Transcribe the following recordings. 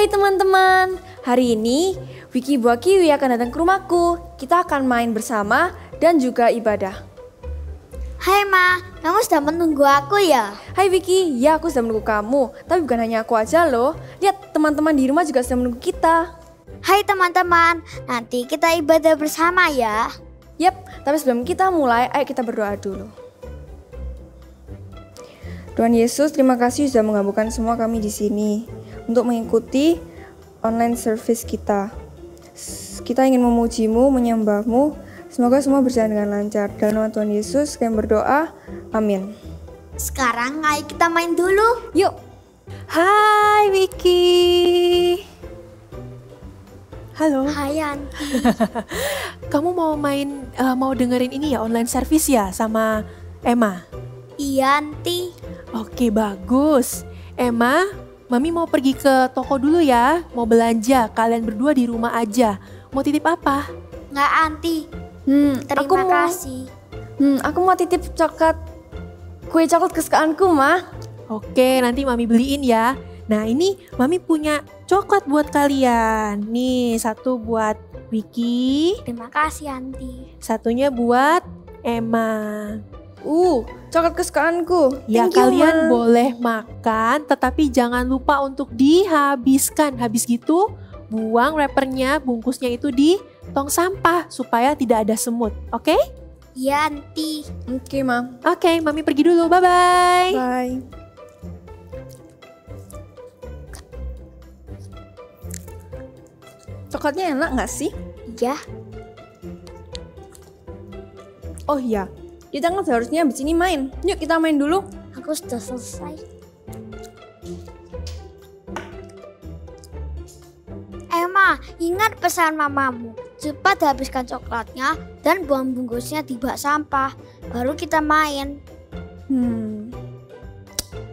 Hai teman-teman, hari ini Wiki Buah Kiwi akan datang ke rumahku. Kita akan main bersama dan juga ibadah. Hai Ma, kamu sudah menunggu aku ya? Hai Wiki, ya aku sudah menunggu kamu. Tapi bukan hanya aku aja loh. Lihat teman-teman di rumah juga sudah menunggu kita. Hai teman-teman, nanti kita ibadah bersama ya. Yap, tapi sebelum kita mulai, ayo kita berdoa dulu. Tuhan Yesus, terima kasih sudah menggabungkan semua kami di sini untuk mengikuti online service kita. Kita ingin memuji-Mu, menyembah-Mu. Semoga semua berjalan dengan lancar. Dalam nama Tuhan Yesus kami berdoa. Amin. Sekarang ayo kita main dulu. Yuk. Hai Vicky. Halo. Hai Yanti. Kamu mau mau dengerin ini ya, online service ya sama Emma? Iya Yanti. Oke, bagus. Emma, Mami mau pergi ke toko dulu ya. Mau belanja, kalian berdua di rumah aja. Mau titip apa? Nggak Anti. Terima kasih. Aku mau titip kue coklat kesukaanku, Ma. Oke, nanti Mami beliin ya. Nah, ini Mami punya coklat buat kalian. Nih, satu buat Vicky. Terima kasih Yanti. Satunya buat Emma. Coklat kesukaanku. Ya, Thank you, kalian Ma. boleh makan, tetapi jangan lupa untuk dihabiskan. Habis gitu, buang wrappernya, bungkusnya itu di tong sampah supaya tidak ada semut. Oke? Iya Yanti. Oke, Ma. Oke, Mami pergi dulu. Bye-bye. Bye. Coklatnya enak nggak sih? Iya. Oh iya, kita kan seharusnya habis ini main. Yuk kita main dulu. Aku sudah selesai. Emma, ingat pesan mamamu. Cepat habiskan coklatnya dan buang bungkusnya di bak sampah. Baru kita main.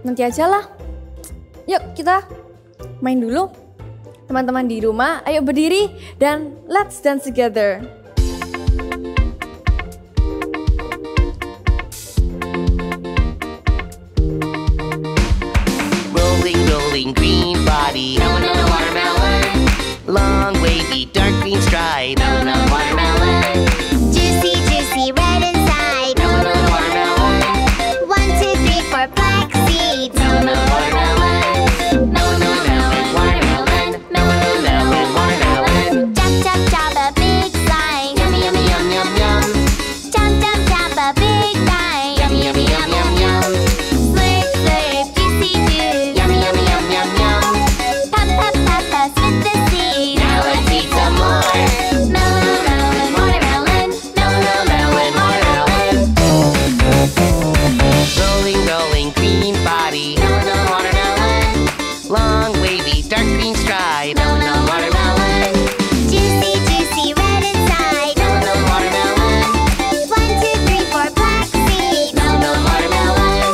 Nanti aja lah. Yuk kita main dulu. Teman-teman di rumah, ayo berdiri dan let's dance together. Rolling, rolling, green body. Melon, melon, watermelon. Long, wavy, dark green stripe. Melon, melon, watermelon. Juicy, juicy, red inside. Melon, melon, watermelon. 1, 2, 3, 4 black seeds. Melon, melon, watermelon. Melon, melon, melon, watermelon. Melon, melon, watermelon. Chop, chop, chop a big slice. Yummy, yummy, yum, yum, yum. Chop, chop, chop a big bite. Yummy, yummy, yum, yum, yum. Slurp, slurp, juicy juice. Yummy, yummy, yum, yum, yum. Pop, pop, pop, pop, spit the seeds. Now let's eat some more. Melon, melon, watermelon. Melon, melon, watermelon. Rolling, rolling, green body. Melon, watermelon. Long, wavy, dark green stripe. Melon, watermelon. Juicy, juicy, red inside. Melon, watermelon. 1, 2, 3, 4 black seeds. Melon, watermelon.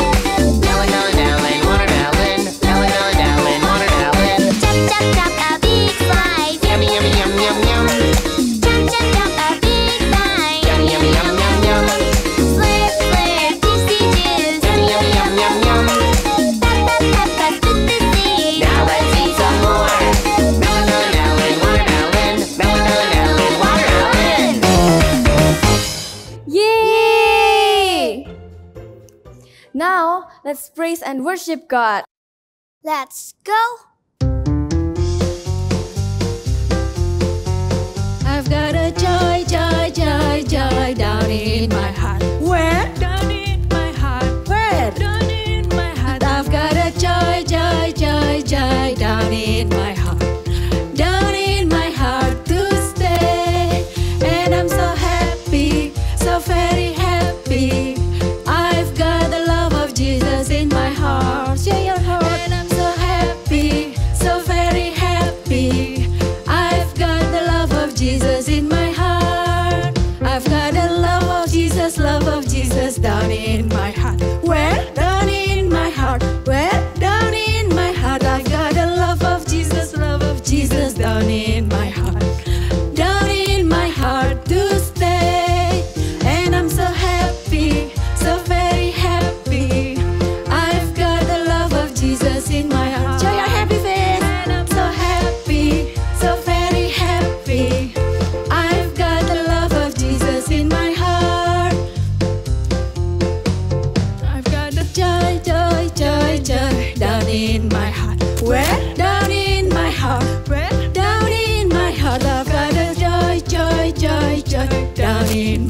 Melon, melon, watermelon. Melon, melon, watermelon. Chop, chop, chop a big slice. Yummy, yummy, yum, yum, yum. Chop, chop, chop a big bite. Yummy, yummy, yum, yum, yum. Slurp, slurp, juicy juice. Yummy, yummy, yum, yum, yum. Pop, pop, pop, pop, spit the seeds. Now let's eat some more. Melon, melon, watermelon. Melon, melon, watermelon. Yay! Now, let's praise and worship God. Let's go. I've got a joy, joy, joy, joy down in my heart. Where? Down in my heart. Where? Down in my heart. I've got a joy, joy, joy, joy down in my heart. Down in my heart to stay. And I'm so happy, so very happy. I've got the love of Jesus in my heart. Share your heart. And I'm so happy,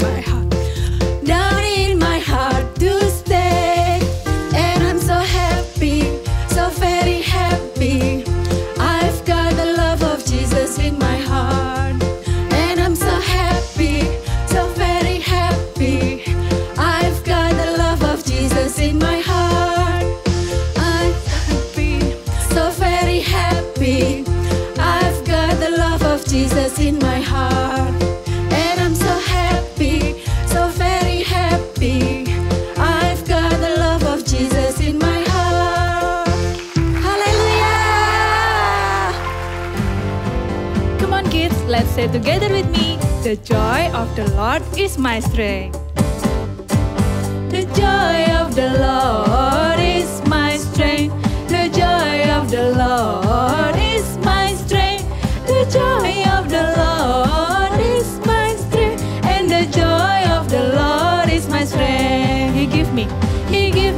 my heart, down in my heart to stay. And I'm so happy, so very happy. I've got the love of Jesus in my heart. And I'm so happy, so very happy. I've got the love of Jesus in my heart. I'm happy, so very happy. I've got the love of Jesus in my heart. And I'm so happy, so very happy. I've got the love of Jesus in my heart. Hallelujah! Come on kids, let's say together with me. The joy of the Lord is my strength. The joy of the Lord is my strength. The joy of the Lord is my strength. The joy of the Lord is my strength. And the joy of the Lord is my strength. He give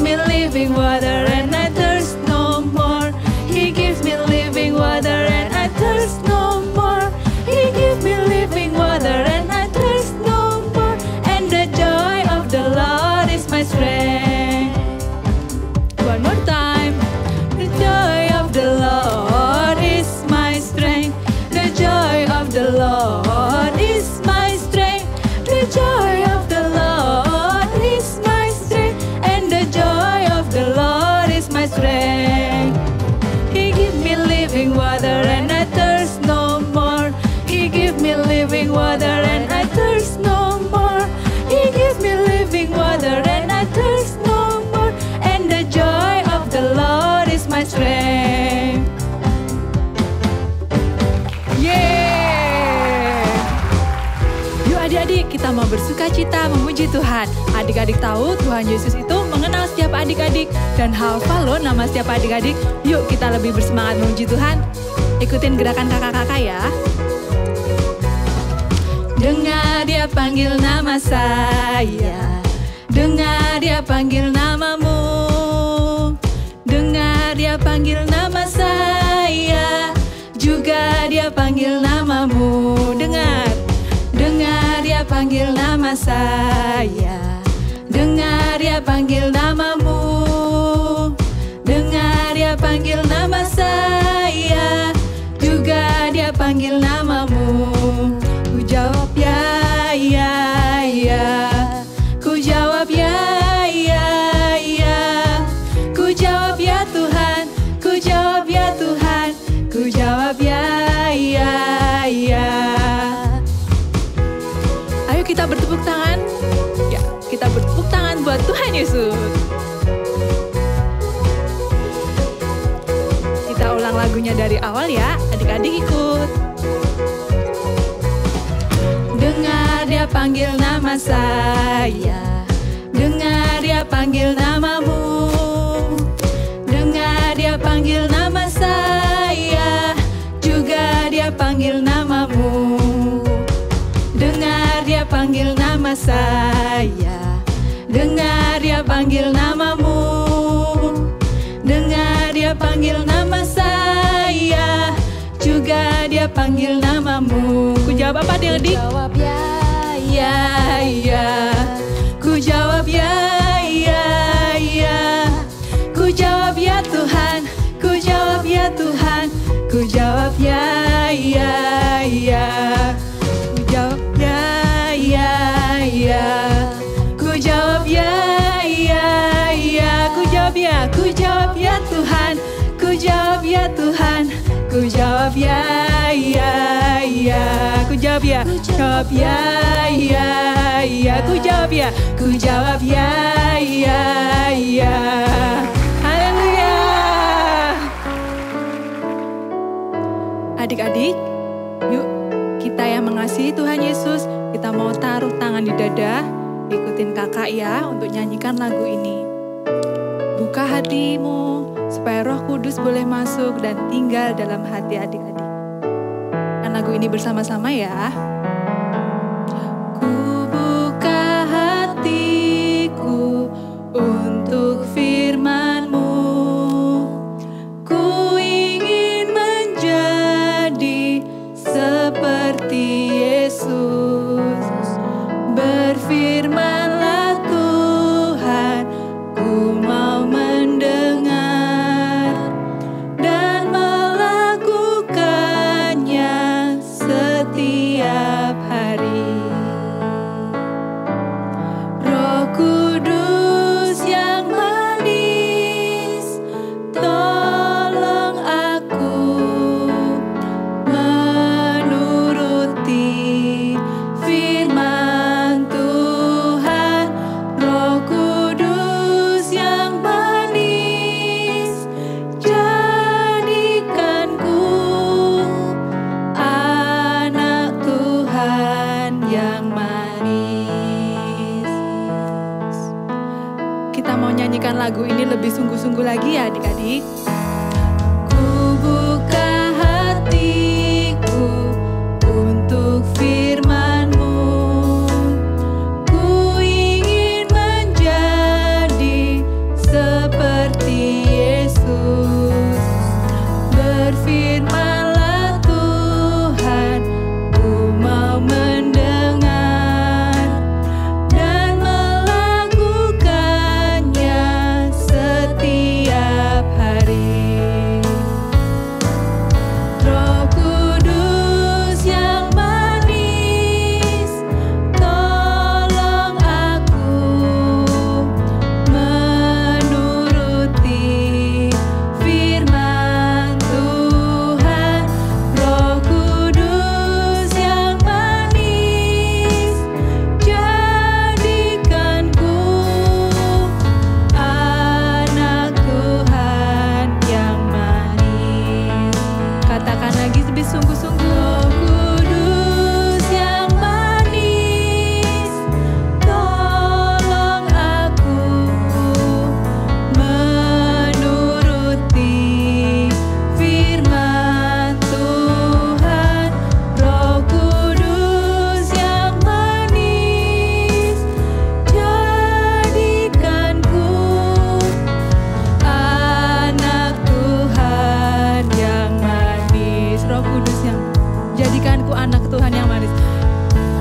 me living water and I thirst no more. He gives me living water and I thirst no more. He gives me living water and I thirst no more. And the joy of the Lord is my strength. One more time. The joy of the Lord is my strength. The joy of the Lord is my strength. The joy of the Lord is my strength. And the joy of the Lord is my strength. He give me living water and I thirst no more. He give me living water and I thirst no more. He give me living water and I thirst no more. And the joy of the Lord is my strength. Yeah. Yuk adik-adik, kita mau bersuka cita memuji Tuhan. Adik-adik tahu Tuhan Yesus itu mengenal setiap adik-adik dan hafal loh nama setiap adik-adik. Yuk kita lebih bersemangat memuji Tuhan. Ikutin gerakan kakak-kakak ya. Dengar dia panggil nama saya, dengar dia panggil namamu. Dengar dia panggil nama saya, juga dia panggil namamu. Dengar dia panggil nama saya, dengar dia panggil namamu. Dengar dia panggil nama saya, juga dia panggil namamu. Ku jawab ya, ku jawab ya, ku jawab ya Tuhan, ku jawab ya Tuhan, ku jawab ya. Ayo kita bertepuk tangan, ya kita bertepuk tangan buat Tuhan Yesus. Kita ulang lagunya dari awal ya, adik-adik ikut. Dengar dia panggil nama saya, dengar dia panggil namamu. Dengar dia panggil nama saya, juga dia panggil namamu. Dengar dia panggil nama saya, dengar dia panggil namamu. Dengar dia panggil nama saya, juga dia panggil namamu. Ku jawab apa adik-adik? Ku jawab ya. Ku jawab ya. Ku jawab ya Tuhan, ku jawab ya Tuhan, ku jawab ya. Ku jawab ya. Ku jawab ya. Ku jawab ya. Ku jawab ya Tuhan, ku jawab ya Tuhan, ku jawab ya. Ku jawab ya. Jawab ya. Ku jawab ya. Ku jawab ya. Haleluya. Adik-adik, yuk kita yang mengasihi Tuhan Yesus, kita mau taruh tangan di dada, ikutin kakak ya untuk nyanyikan lagu ini. Buka hatimu supaya Roh Kudus boleh masuk dan tinggal dalam hati adik-adik. Dan lagu ini bersama-sama ya. Ku buka hatiku untuk firman-Mu. Ku ingin menjadi seperti Yesus. berfirmanlah Tuhan, ku mau mendengar dan melakukannya setiap hari. Roh Kudus yang manis, tolong aku menuruti firman Tuhan. Roh Kudus yang manis, jadikanku anak Tuhan yang manis. Kita mau nyanyikan lagu ini lebih sungguh-sungguh lagi ya adik-adik. Ku buka hatiku untuk firman-Mu, ku ingin menjadi seperti Yesus. Berfirmanlah Tuhan, ku mau mendengar dan melakukannya setiap hari. Roh Kudus yang manis, tolong aku menuruti firman Tuhan. Roh Kudus yang manis, jadikanku anak Tuhan yang manis. Katakan lagi lebih sungguh-sungguh. Roh Kudus yang manis, tolong aku menuruti firman Tuhan. Roh Kudus yang manis, jadikanku anak Tuhan yang manis. Roh Kudus yang jadikanku anak Tuhan yang manis.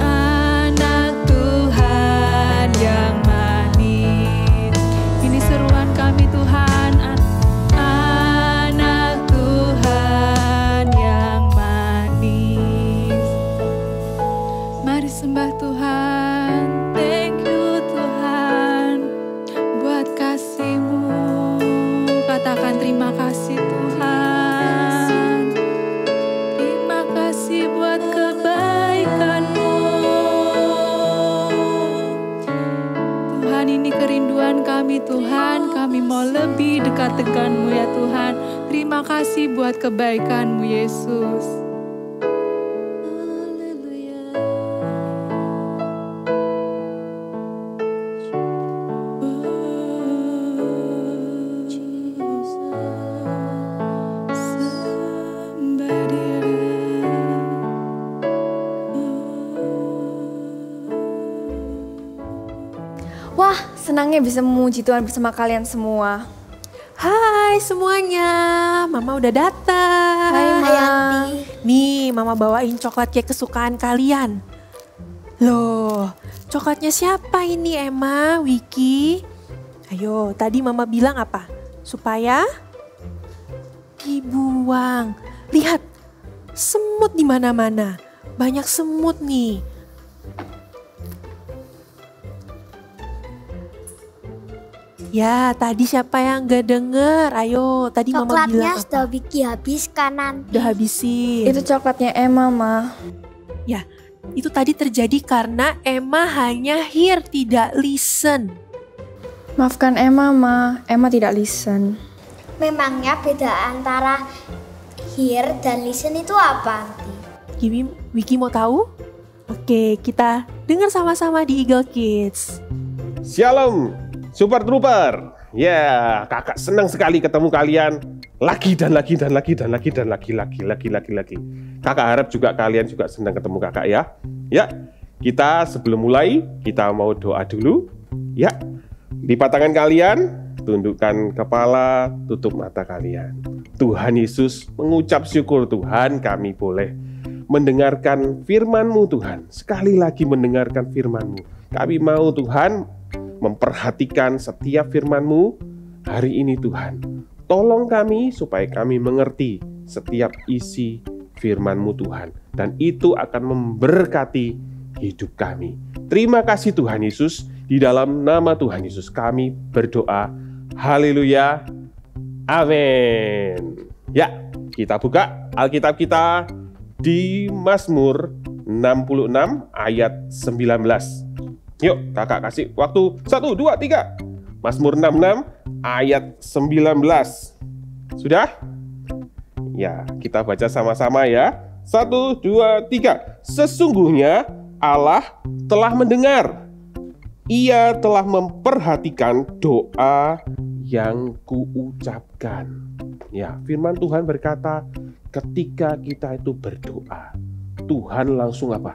Anak Tuhan yang manis. Ini seruan kami Tuhan. Anak Tuhan yang manis. Mari sembah Tuhan. Thank you Tuhan buat kasih-Mu. Katakan terima kasih Tuhan. Terima kasih buat kebaikan-Mu. Tuhan, ini kerinduan kami Tuhan. Kami mau lebih dekat dengan-Mu ya Tuhan. Terima kasih buat kebaikan-Mu Yesus. Haleluya. Oh, Jesus. Sembah Dia. Wah, senangnya bisa memuji Tuhan bersama kalian semua. Hai semuanya, Mama udah datang. Hai, Ma. Hayanti. Nih, Mama bawain coklat cake kesukaan kalian. Loh, coklatnya siapa ini, Emma, Wiki? Ayo, tadi Mama bilang apa? Supaya dibuang. Lihat, semut di mana-mana. Banyak semut nih. Ya, tadi siapa yang gak denger? Ayo, tadi Mama Coklatnya bilang sudah apa? Vicky habiskan nanti. Udah habisin. Itu coklatnya Emma, Ma. Ya, itu tadi terjadi karena Emma hanya hear, tidak listen. Maafkan Emma, Ma. Emma tidak listen. Memangnya beda antara hear dan listen itu apa, Anti? Kimi, Wiki mau tahu? Oke, kita dengar sama-sama di Eagle Kids. Shalom, Super Trooper. Ya, kakak senang sekali ketemu kalian lagi dan lagi dan lagi dan lagi dan lagi. Kakak harap juga kalian juga senang ketemu kakak ya. Ya, kita sebelum mulai kita mau doa dulu. Ya, lipat tangan kalian, tundukkan kepala, tutup mata kalian. Tuhan Yesus, mengucap syukur Tuhan kami boleh mendengarkan firman-Mu Tuhan. Sekali lagi mendengarkan firman-Mu. Kami mau Tuhan memperhatikan setiap firman-Mu hari ini Tuhan. Tolong kami supaya kami mengerti setiap isi firman-Mu Tuhan. Dan itu akan memberkati hidup kami. Terima kasih Tuhan Yesus. Di dalam nama Tuhan Yesus kami berdoa. Haleluya. Amin. Ya, kita buka Alkitab kita di Mazmur 66 ayat 19. Yuk, kakak kasih waktu 1, 2, 3. Mazmur 66 ayat 19. Sudah? Ya, kita baca sama-sama ya. 1, 2, 3. Sesungguhnya Allah telah mendengar. Ia telah memperhatikan doa yang kuucapkan. Ya, firman Tuhan berkata, ketika kita itu berdoa, Tuhan langsung apa?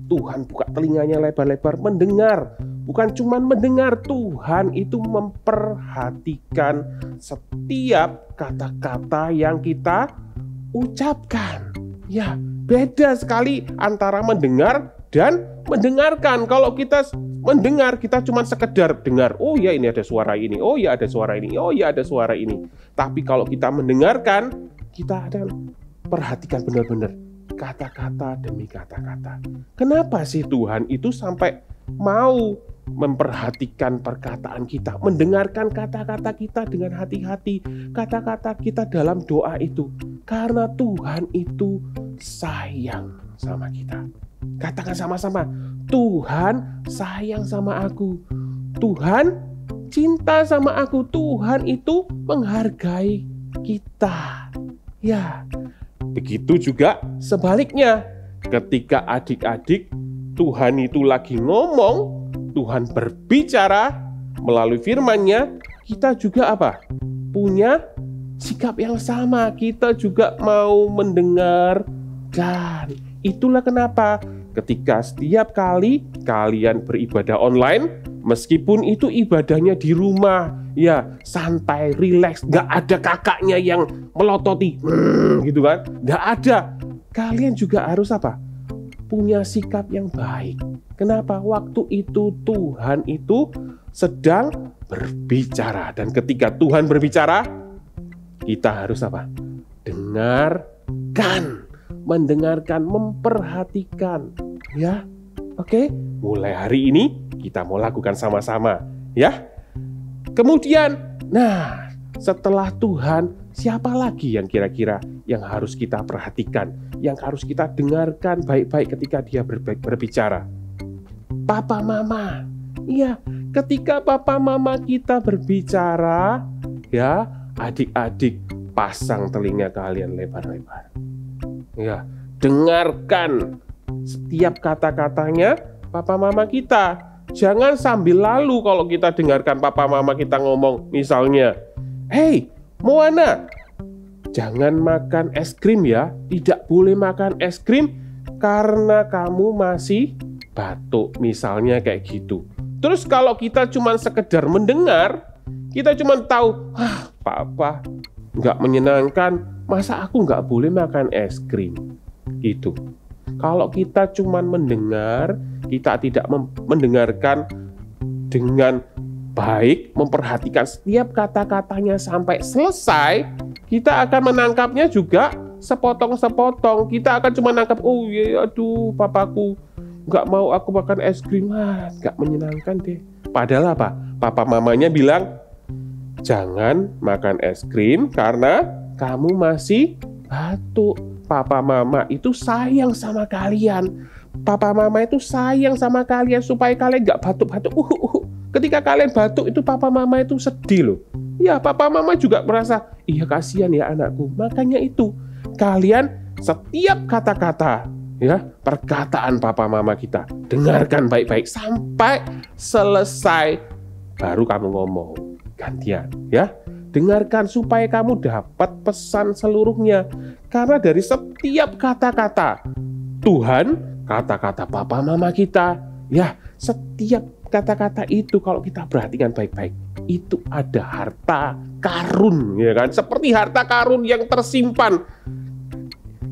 Tuhan buka telinganya lebar-lebar mendengar. Bukan cuma mendengar, Tuhan itu memperhatikan setiap kata-kata yang kita ucapkan. Ya, beda sekali antara mendengar dan mendengarkan. Kalau kita mendengar, kita cuma sekedar dengar. Oh ya, ini ada suara ini. Oh ya, ada suara ini. Oh ya, ada suara ini. Tapi kalau kita mendengarkan, kita ada perhatikan benar-benar kata-kata demi kata-kata. Kenapa sih Tuhan itu sampai mau memperhatikan perkataan kita, mendengarkan kata-kata kita dengan hati-hati, kata-kata kita dalam doa itu? Karena Tuhan itu sayang sama kita. Katakan sama-sama, Tuhan sayang sama aku. Tuhan cinta sama aku. Tuhan itu menghargai kita. Ya, begitu juga sebaliknya. Ketika adik-adik Tuhan itu lagi ngomong, Tuhan berbicara melalui firman-Nya, kita juga apa? Punya sikap yang sama. Kita juga mau mendengarkan. Itulah kenapa ketika setiap kali kalian beribadah online, meskipun itu ibadahnya di rumah, ya santai, rileks, gak ada kakaknya yang melototi, gitu kan? Gak ada. Kalian juga harus apa? Punya sikap yang baik. Kenapa? Waktu itu Tuhan itu sedang berbicara. Dan ketika Tuhan berbicara, kita harus apa? Dengarkan. Mendengarkan, memperhatikan. Ya, oke? Mulai hari ini kita mau lakukan sama-sama. Ya. Kemudian, nah, setelah Tuhan, siapa lagi yang kira-kira yang harus kita perhatikan, yang harus kita dengarkan baik-baik ketika dia berbicara? Papa Mama. Iya, ketika Papa Mama kita berbicara, ya, adik-adik pasang telinga kalian lebar-lebar. Ya, dengarkan setiap kata-katanya Papa Mama kita. Jangan sambil lalu kalau kita dengarkan Papa Mama kita ngomong, misalnya, "Hei, Moana, jangan makan es krim ya. Tidak boleh makan es krim karena kamu masih batuk." Misalnya kayak gitu. Terus kalau kita cuma sekedar mendengar, kita cuma tahu, Papa nggak menyenangkan, masa aku nggak boleh makan es krim? Gitu. Kalau kita cuma mendengar, kita tidak mendengarkan dengan baik, memperhatikan setiap kata-katanya sampai selesai, kita akan menangkapnya juga sepotong-sepotong. Kita akan cuma nangkap, oh iya, aduh, papaku nggak mau aku makan es krim, nggak menyenangkan deh. Padahal apa? Papa mamanya bilang, jangan makan es krim karena kamu masih batuk. Papa mama itu sayang sama kalian. Papa mama itu sayang sama kalian supaya kalian nggak batuk-batuk. Ketika kalian batuk itu papa mama itu sedih loh. Ya, papa mama juga merasa, iya kasihan ya anakku. Makanya itu kalian setiap kata-kata, ya, perkataan papa mama kita dengarkan baik-baik sampai selesai, baru kamu ngomong gantian, ya. Dengarkan supaya kamu dapat pesan seluruhnya. Karena dari setiap kata-kata Tuhan, kata-kata papa mama kita, ya, setiap kata-kata itu kalau kita perhatikan baik-baik, itu ada harta karun, ya kan? Seperti harta karun yang tersimpan.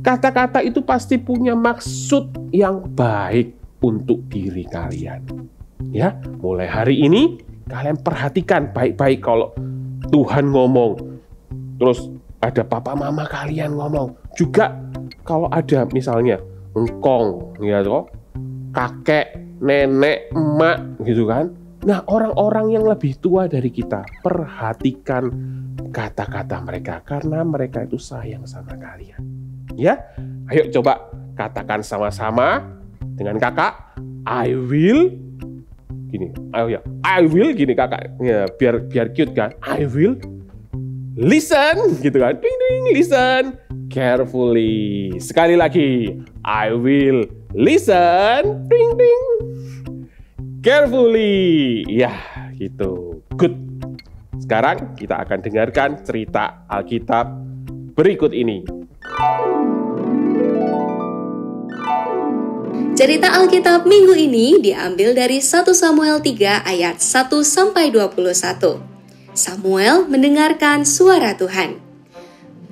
Kata-kata itu pasti punya maksud yang baik untuk diri kalian. Ya, mulai hari ini kalian perhatikan baik-baik kalau Tuhan ngomong. Terus ada papa mama kalian ngomong. Juga kalau ada misalnya engkong, ya toh, kakek, nenek, emak gitu kan. Nah, orang-orang yang lebih tua dari kita, perhatikan kata-kata mereka karena mereka itu sayang sama kalian. Ya, ayo coba katakan sama-sama dengan kakak. I will gini. Ayo ya, I will gini kakak. Ya, biar cute kan. I will listen gitu kan. Ding ding, listen carefully. Sekali lagi. I will listen. Ding ding. Carefully. Ya, gitu. Good. Sekarang kita akan dengarkan cerita Alkitab berikut ini. Cerita Alkitab minggu ini diambil dari 1 Samuel 3 ayat 1 sampai 21. Samuel mendengarkan suara Tuhan.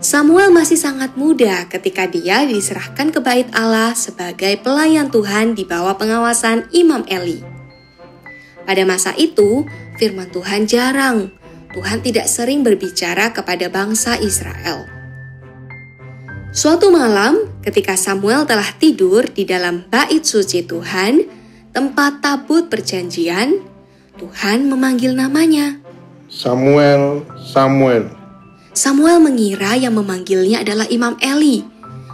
Samuel masih sangat muda ketika dia diserahkan ke bait Allah sebagai pelayan Tuhan di bawah pengawasan Imam Eli. Pada masa itu, firman Tuhan jarang. Tuhan tidak sering berbicara kepada bangsa Israel. Suatu malam, ketika Samuel telah tidur di dalam bait suci Tuhan, tempat tabut perjanjian, Tuhan memanggil namanya. Samuel, Samuel. Samuel mengira yang memanggilnya adalah Imam Eli.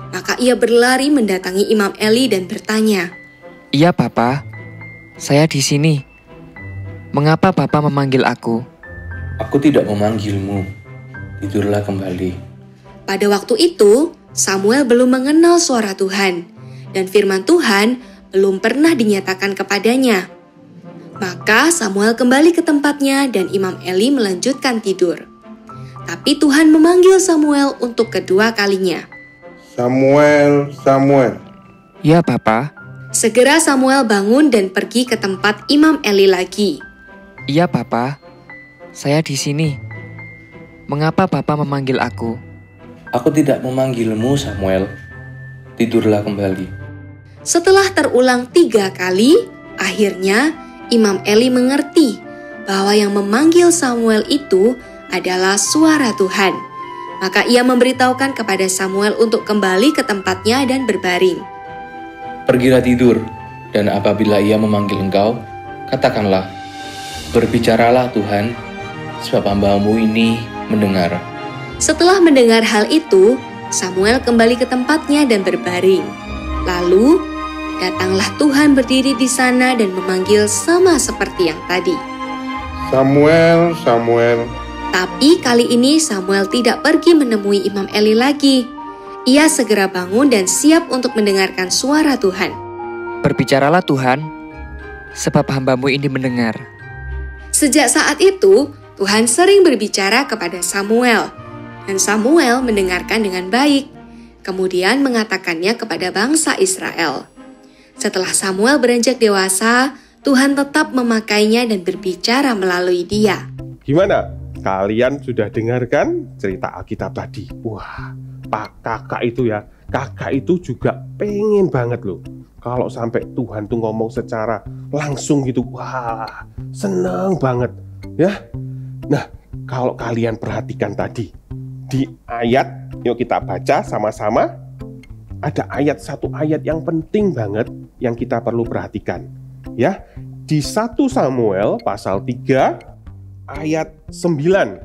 Maka ia berlari mendatangi Imam Eli dan bertanya, "Iya, Papa. Saya di sini. Mengapa Papa memanggil aku?" "Aku tidak memanggilmu. Tidurlah kembali." Pada waktu itu, Samuel belum mengenal suara Tuhan, dan firman Tuhan belum pernah dinyatakan kepadanya. Maka Samuel kembali ke tempatnya dan Imam Eli melanjutkan tidur. Tapi Tuhan memanggil Samuel untuk kedua kalinya. Samuel, Samuel. "Ya, Papa." Segera Samuel bangun dan pergi ke tempat Imam Eli lagi. "Iya, Papa. Saya di sini. Mengapa Papa memanggil aku?" "Aku tidak memanggilmu, Samuel. Tidurlah kembali." Setelah terulang 3 kali, akhirnya Imam Eli mengerti bahwa yang memanggil Samuel itu adalah suara Tuhan. Maka ia memberitahukan kepada Samuel untuk kembali ke tempatnya dan berbaring. "Pergilah tidur, dan apabila ia memanggil engkau, katakanlah, 'Berbicaralah Tuhan, sebab hamba-Mu ini mendengar.'" Setelah mendengar hal itu, Samuel kembali ke tempatnya dan berbaring. Lalu, datanglah Tuhan berdiri di sana dan memanggil sama seperti yang tadi. Samuel, Samuel. Tapi kali ini Samuel tidak pergi menemui Imam Eli lagi. Ia segera bangun dan siap untuk mendengarkan suara Tuhan. "Berbicaralah Tuhan, sebab hamba-Mu ini mendengar." Sejak saat itu, Tuhan sering berbicara kepada Samuel. Dan Samuel mendengarkan dengan baik. Kemudian mengatakannya kepada bangsa Israel. Setelah Samuel beranjak dewasa, Tuhan tetap memakainya dan berbicara melalui dia. Gimana? Kalian sudah dengarkan cerita Alkitab tadi? Wah, kakak itu ya, kakak itu juga pengen banget loh kalau sampai Tuhan tuh ngomong secara langsung gitu. Wah, senang banget ya. Nah, kalau kalian perhatikan tadi di ayat, yuk kita baca sama-sama. Ada satu ayat yang penting banget yang kita perlu perhatikan ya. Di 1 Samuel pasal 3 ayat 9.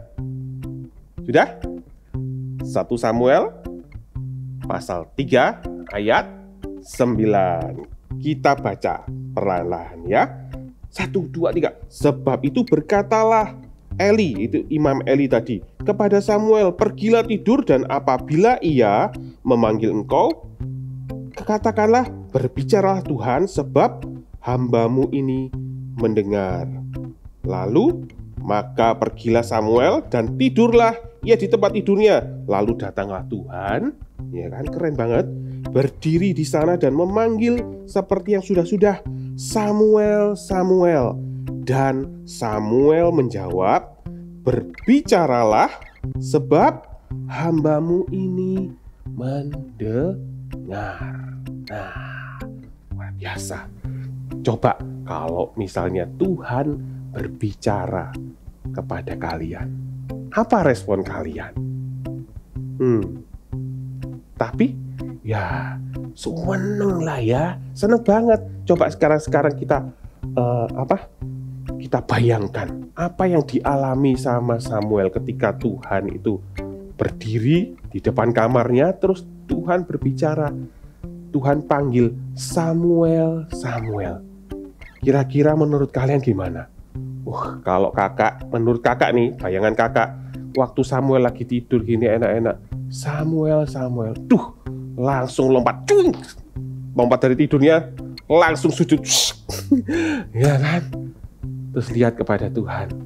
Sudah? 1 Samuel pasal 3 ayat 9. Kita baca perlahan-lahan ya. 1, 2, 3. Sebab itu berkatalah Eli, itu Imam Eli tadi, kepada Samuel, "Pergilah tidur dan apabila ia memanggil engkau, katakanlah, 'Berbicaralah Tuhan, sebab hamba-Mu ini mendengar.'" Lalu, maka pergilah Samuel dan tidurlah ia di tempat tidurnya. Lalu datanglah Tuhan, ya kan, keren banget, berdiri di sana dan memanggil seperti yang sudah-sudah, "Samuel, Samuel." Dan Samuel menjawab, "Berbicaralah, sebab hamba-Mu ini mendengar." Nah, luar biasa. Coba kalau misalnya Tuhan berbicara kepada kalian, apa respon kalian? Tapi ya seneng lah ya, seneng banget. Coba sekarang kita kita bayangkan apa yang dialami sama Samuel ketika Tuhan itu berdiri di depan kamarnya, terus Tuhan berbicara. Tuhan panggil Samuel, Samuel. Kira-kira menurut kalian gimana? Kalau menurut kakak nih, bayangan kakak, waktu Samuel lagi tidur gini enak-enak, Samuel, Samuel, langsung lompat dari tidurnya, langsung sujud, ya kan? Terus lihat kepada Tuhan,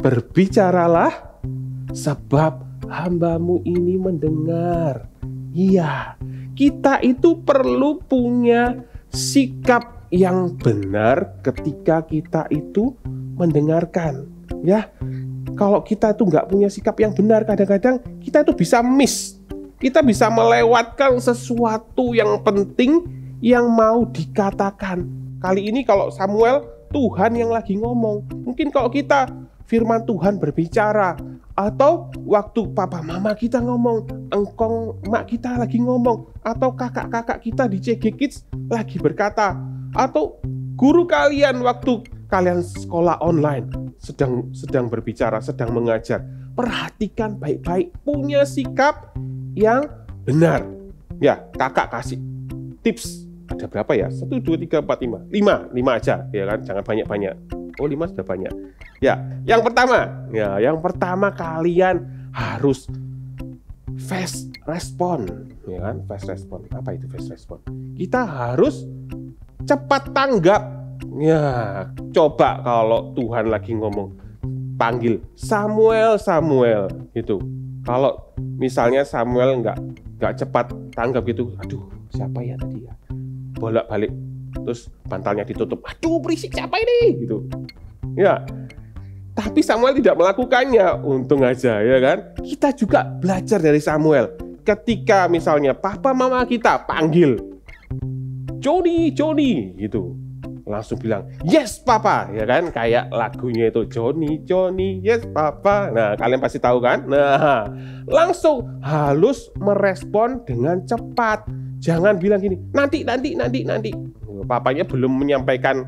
berbicaralah, sebab hambamu ini mendengar. Iya, kita itu perlu punya sikap yang benar ketika kita itu mendengarkan. Ya, kalau kita itu nggak punya sikap yang benar, kadang-kadang kita itu bisa miss. Kita bisa melewatkan sesuatu yang penting yang mau dikatakan. Kali ini kalau Samuel, Tuhan yang lagi ngomong. Mungkin kalau kita firman Tuhan berbicara, atau waktu papa mama kita ngomong, engkong mak kita lagi ngomong, atau kakak-kakak kita di CG Kids lagi berkata, atau guru kalian waktu kalian sekolah online sedang berbicara, sedang mengajar. Perhatikan baik-baik, punya sikap yang benar. Ya, kakak kasih tips. Ada berapa ya? 1, 2, 3, 4, 5. 5 aja, ya kan? Jangan banyak-banyak. 5 sudah banyak. Ya, yang pertama kalian harus fast respon, ya kan? Fast respon. Apa itu fast respon? Kita harus cepat tanggap. Ya, coba kalau Tuhan lagi ngomong, panggil Samuel, Samuel gitu. Kalau misalnya Samuel nggak cepat tanggap gitu, aduh siapa ya tadi ya? Bolak-balik, terus bantalnya ditutup, aduh berisik siapa ini gitu. Ya, tapi Samuel tidak melakukannya, untung aja ya kan. Kita juga belajar dari Samuel. Ketika misalnya papa mama kita panggil Johnny gitu, langsung bilang yes papa, ya kan, kayak lagunya itu Johnny yes papa. Nah, kalian pasti tahu kan. Nah, langsung halus merespon dengan cepat. Jangan bilang gini, nanti. Papanya belum menyampaikan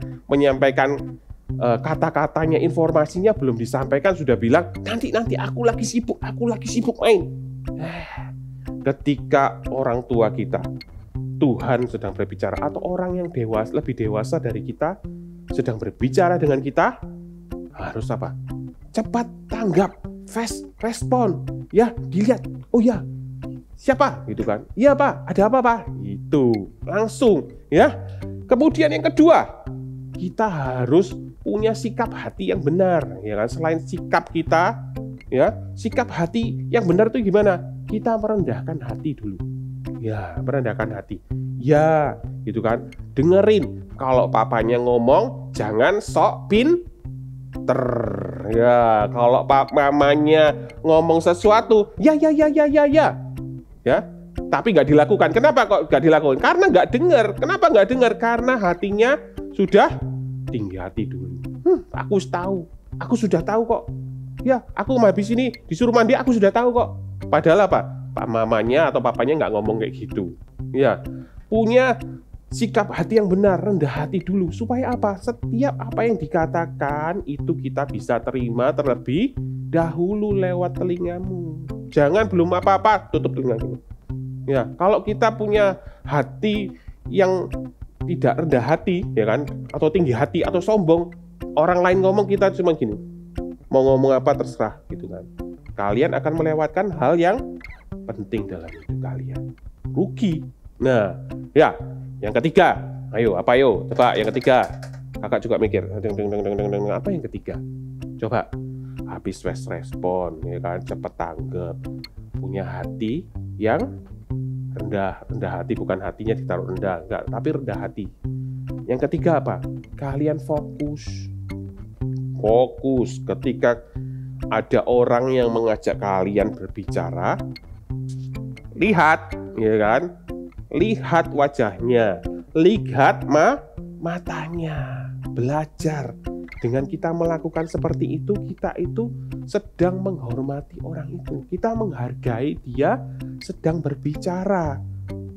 kata-katanya, informasinya belum disampaikan, sudah bilang nanti aku lagi sibuk main. Ketika orang tua kita, Tuhan sedang berbicara, atau orang yang lebih dewasa dari kita sedang berbicara dengan kita, harus apa? Cepat tanggap, fast respon. Ya, dilihat. Oh ya, siapa? Gitu kan. Iya Pak, ada apa Pak? Itu langsung ya. Kemudian yang kedua, kita harus punya sikap hati yang benar, ya kan? Selain sikap kita, ya, sikap hati yang benar itu gimana? Kita merendahkan hati dulu. Ya, merendahkan hati. Ya, gitu kan. Dengerin. Kalau papanya ngomong, jangan sok pinter. Ya, kalau mamanya ngomong sesuatu, ya. Ya, tapi nggak dilakukan. Kenapa kok nggak dilakukan? Karena nggak dengar. Kenapa nggak dengar? Karena hatinya sudah tinggi hati dulu. Aku sudah tahu kok. Ya, aku habis ini disuruh mandi, aku sudah tahu kok. Padahal apa? Pak mamanya atau papanya nggak ngomong kayak gitu. Ya, punya sikap hati yang benar, rendah hati dulu. Supaya apa? Setiap apa yang dikatakan itu kita bisa terima terlebih dahulu lewat telingamu. Jangan belum apa-apa tutup telingamu. Ya, kalau kita punya hati yang tidak rendah hati, ya kan, atau tinggi hati atau sombong, orang lain ngomong kita cuma gini, mau ngomong apa terserah, gitu kan. Kalian akan melewatkan hal yang penting dalam hidup kalian. Rugi. Nah, ya, yang ketiga, apa ayo, coba yang ketiga. Kakak juga mikir, apa yang ketiga? Coba, habis respon, ya kan, cepat tanggap, punya hati yang rendah hati, bukan hatinya ditaruh rendah, enggak, tapi rendah hati. Yang ketiga apa? Kalian fokus ketika ada orang yang mengajak kalian berbicara, lihat, ya kan, lihat wajahnya, lihat matanya. Belajar. Dengan kita melakukan seperti itu, kita itu sedang menghormati orang itu. Kita menghargai dia sedang berbicara.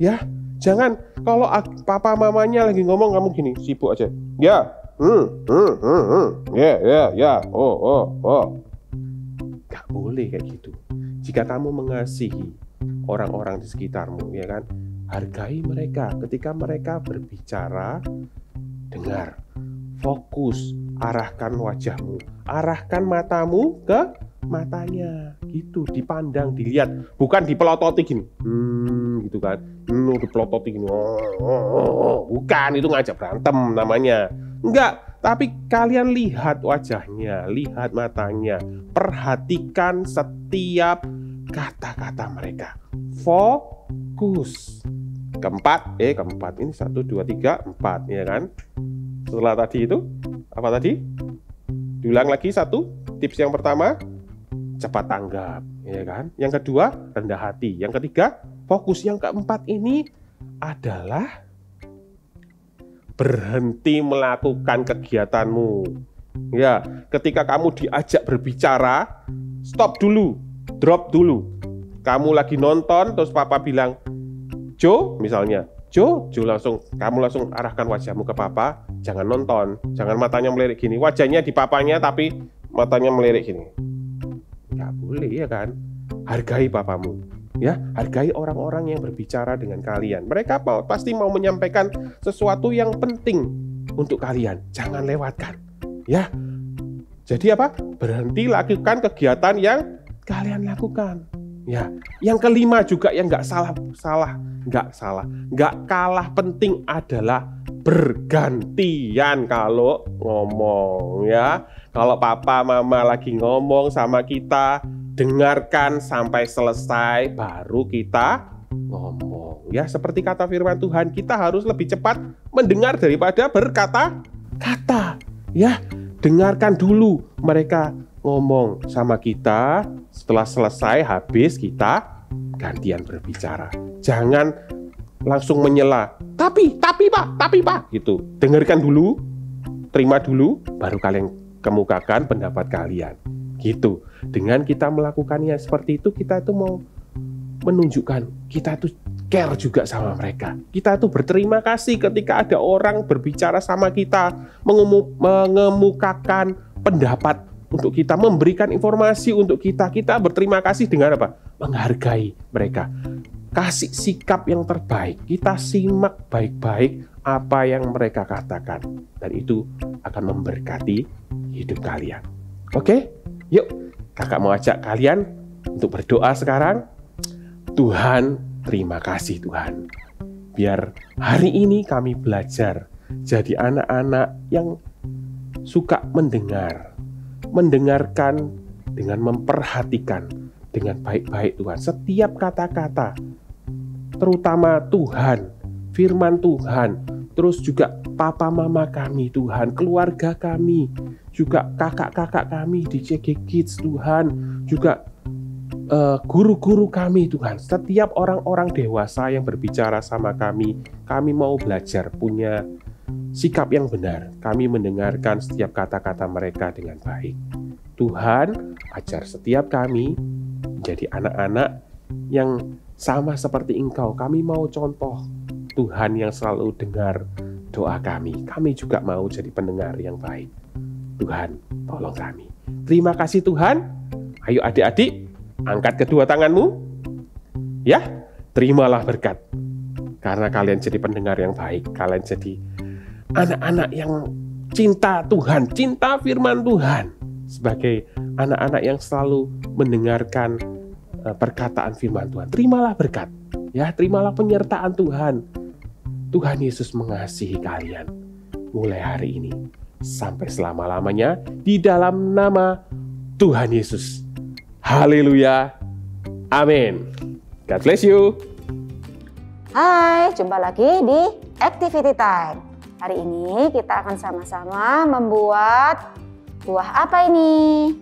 Ya, jangan kalau papa mamanya lagi ngomong kamu gini, sibuk aja. Ya, ya, oh. Gak boleh kayak gitu. Jika kamu mengasihi orang-orang di sekitarmu, ya kan, hargai mereka. Ketika mereka berbicara, dengar, fokus, arahkan wajahmu, arahkan matamu ke matanya, gitu, dipandang, dilihat, bukan dipelototi gini, gitu kan, dipelototi gini, bukan, itu ngajak berantem namanya, enggak, tapi kalian lihat wajahnya, lihat matanya, perhatikan setiap kata-kata mereka, fokus. Keempat, ini 1, 2, 3, 4, ya kan? Setelah tadi itu, apa tadi? Diulang lagi satu, tips yang pertama, cepat tanggap, ya kan? Yang kedua, rendah hati. Yang ketiga, fokus. Yang keempat ini adalah berhenti melakukan kegiatanmu. Ya, ketika kamu diajak berbicara, stop dulu, drop dulu. Kamu lagi nonton, terus papa bilang, Jo, misalnya, Jo kamu langsung arahkan wajahmu ke papa, jangan nonton, jangan matanya melirik gini, wajahnya di papanya tapi matanya melirik gini. Nggak boleh, ya kan? Hargai papamu, ya, hargai orang-orang yang berbicara dengan kalian. Mereka pasti mau menyampaikan sesuatu yang penting untuk kalian, jangan lewatkan, ya. Jadi apa? Berhenti lakukan kegiatan yang kalian lakukan. Ya, yang kelima juga yang nggak kalah penting adalah bergantian kalau ngomong, ya. Kalau papa mama lagi ngomong sama kita, dengarkan sampai selesai baru kita ngomong. Ya, seperti kata firman Tuhan, kita harus lebih cepat mendengar daripada berkata-kata. Ya, dengarkan dulu mereka ngomong sama kita, setelah selesai habis kita gantian berbicara. Jangan langsung menyela. Tapi pak, gitu. Dengarkan dulu, terima dulu, baru kalian kemukakan pendapat kalian. Gitu. Dengan kita melakukannya seperti itu, kita itu mau menunjukkan kita itu care juga sama mereka. Kita itu berterima kasih ketika ada orang berbicara sama kita, mengemukakan pendapat untuk kita, memberikan informasi untuk kita. Kita berterima kasih dengan apa? Menghargai mereka. Kasih sikap yang terbaik. Kita simak baik-baik apa yang mereka katakan. Dan itu akan memberkati hidup kalian. Oke? Yuk, kakak mau ajak kalian untuk berdoa sekarang. Tuhan, terima kasih Tuhan. Biar hari ini kami belajar jadi anak-anak yang suka mendengarkan dengan memperhatikan dengan baik-baik Tuhan. Setiap kata-kata, terutama Tuhan, firman Tuhan, terus juga papa mama kami Tuhan, keluarga kami, juga kakak-kakak kami di CG Kids Tuhan, juga guru-guru kami Tuhan. Setiap orang-orang dewasa yang berbicara sama kami mau belajar punya sikap yang benar. Kami mendengarkan setiap kata-kata mereka dengan baik. Tuhan, ajar setiap kami menjadi anak-anak yang sama seperti Engkau. Kami mau contoh Tuhan yang selalu dengar doa kami. Kami juga mau jadi pendengar yang baik. Tuhan, tolong kami. Terima kasih Tuhan. Ayo adik-adik, angkat kedua tanganmu. Ya, terimalah berkat. Karena kalian jadi pendengar yang baik. Kalian jadi anak-anak yang cinta Tuhan, cinta firman Tuhan. Sebagai anak-anak yang selalu mendengarkan perkataan firman Tuhan. Terimalah berkat. Ya, terimalah penyertaan Tuhan. Tuhan Yesus mengasihi kalian. Mulai hari ini sampai selama-lamanya di dalam nama Tuhan Yesus. Haleluya. Amin. God bless you. Hai, jumpa lagi di Activity Time. Hari ini kita akan sama-sama membuat buah apa ini?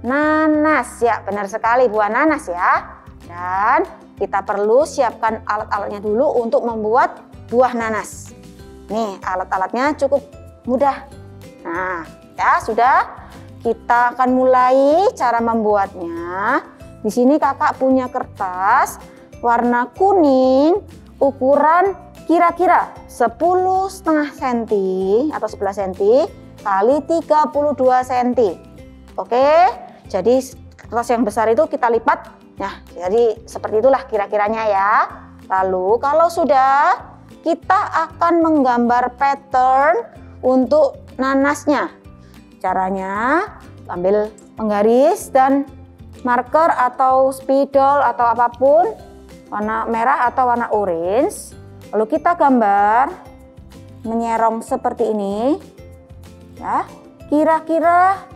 Nanas, ya benar sekali, buah nanas ya. Dan kita perlu siapkan alat-alatnya dulu untuk membuat buah nanas. Nih, alat-alatnya cukup mudah. Nah, ya sudah. Kita akan mulai cara membuatnya. Di sini kakak punya kertas warna kuning, ukuran kira-kira 10,5 cm atau 11 cm kali 32 cm. Oke, jadi kertas yang besar itu kita lipat. Nah, jadi seperti itulah kira-kiranya ya. Lalu kalau sudah, kita akan menggambar pattern untuk nanasnya. Caranya ambil penggaris dan marker atau spidol atau apapun, warna merah atau warna orange. Lalu kita gambar menyerong seperti ini. Ya, kira-kira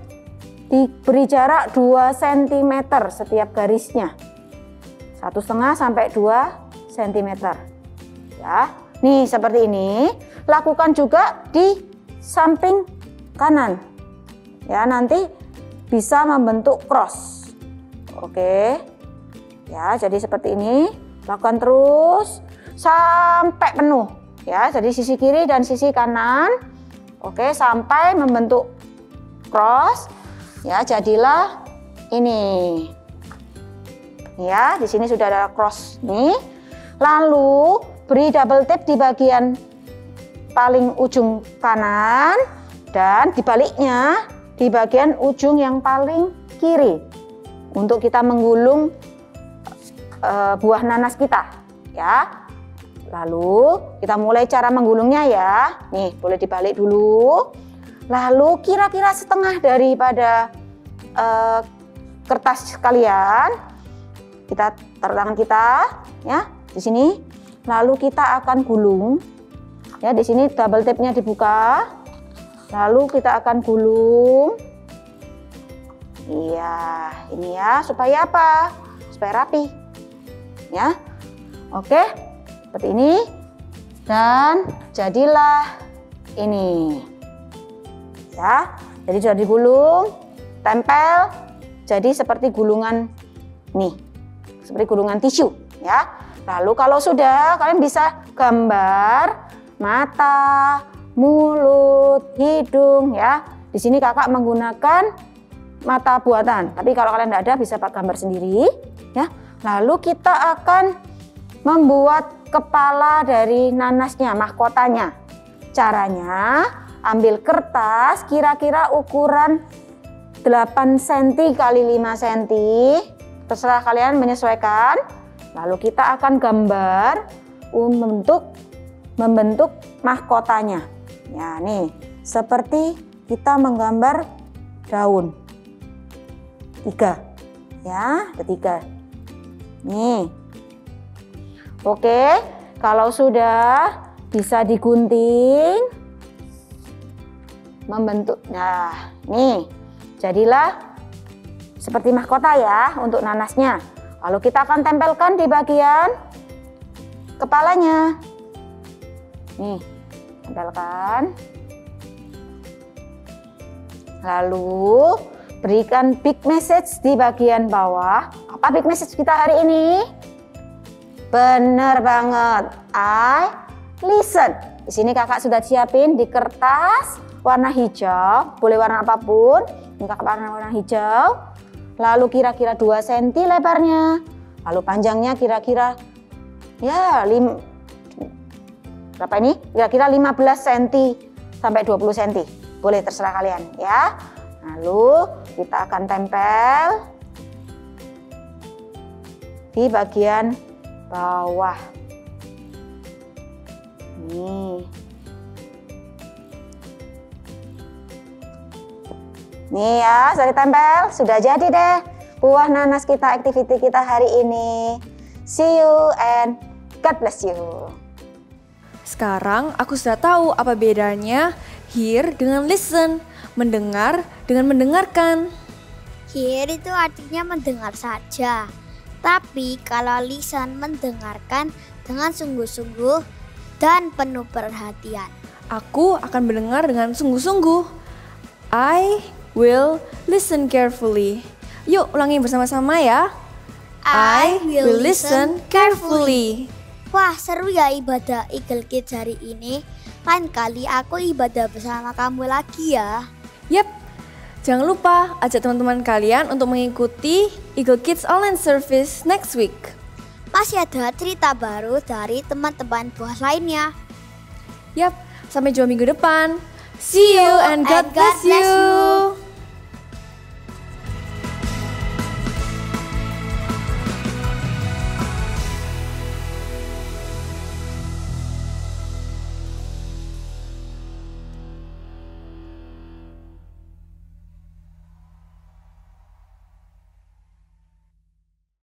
diberi jarak 2 cm setiap garisnya. 1,5 sampai 2 cm. Ya, nih seperti ini. Lakukan juga di samping kanan. Ya, nanti bisa membentuk cross. Oke. Ya, jadi seperti ini. Lakukan terus sampai penuh. Ya, jadi sisi kiri dan sisi kanan. Oke, sampai membentuk cross. Ya, jadilah ini. Ya, di sini sudah ada cross nih. Lalu beri double tap di bagian paling ujung kanan dan dibaliknya di bagian ujung yang paling kiri untuk kita menggulung buah nanas kita ya. Lalu kita mulai cara menggulungnya ya. Nih, boleh dibalik dulu. Lalu kira-kira setengah daripada kertas kalian kita taruh tangan kita ya di sini. Lalu kita akan gulung ya. Di sini double tapnya dibuka. Lalu kita akan gulung. Iya, ini ya, supaya apa? Supaya rapi. Ya. Oke. Seperti ini. Dan jadilah ini. Ya. Jadi sudah digulung, tempel. Jadi seperti gulungan nih. Seperti gulungan tisu, ya. Lalu kalau sudah, kalian bisa gambar mata, mulut, hidung ya. Di sini kakak menggunakan mata buatan. Tapi kalau kalian tidak ada bisa pakai gambar sendiri ya. Lalu kita akan membuat kepala dari nanasnya, mahkotanya. Caranya ambil kertas kira-kira ukuran 8 cm kali 5 cm. Terserah kalian menyesuaikan. Lalu kita akan gambar membentuk mahkotanya. Ya, nih, seperti kita menggambar daun. 3. Ya, ketiga. Nih. Oke, kalau sudah bisa digunting membentuk. Nah, nih. Jadilah seperti mahkota ya untuk nanasnya. Lalu kita akan tempelkan di bagian kepalanya. Nih. Tempelkan. Lalu berikan big message di bagian bawah. Apa big message kita hari ini? Benar banget. I listen. Di sini kakak sudah siapin di kertas warna hijau, boleh warna apapun. Ini kakak warna hijau. Lalu kira-kira 2 cm lebarnya. Lalu panjangnya kira-kira ya berapa ini? Kira-kira 15 cm sampai 20 cm. Boleh terserah kalian ya. Lalu kita akan tempel di bagian bawah. Nih. Nih ya, sudah ditempel. Sudah jadi deh buah nanas kita, activity kita hari ini. See you and God bless you. Sekarang aku sudah tahu apa bedanya hear dengan listen, mendengar dengan mendengarkan. Hear itu artinya mendengar saja. Tapi kalau listen mendengarkan dengan sungguh-sungguh dan penuh perhatian. Aku akan mendengar dengan sungguh-sungguh. I will listen carefully. Yuk ulangi bersama-sama ya. I will listen carefully. Wah, seru ya ibadah Eagle Kids hari ini. Lain kali aku ibadah bersama kamu lagi ya. Yap, jangan lupa ajak teman-teman kalian untuk mengikuti Eagle Kids Online Service next week. Masih ada cerita baru dari teman-teman buah lainnya. Yap, sampai jumpa minggu depan. See you and God bless you.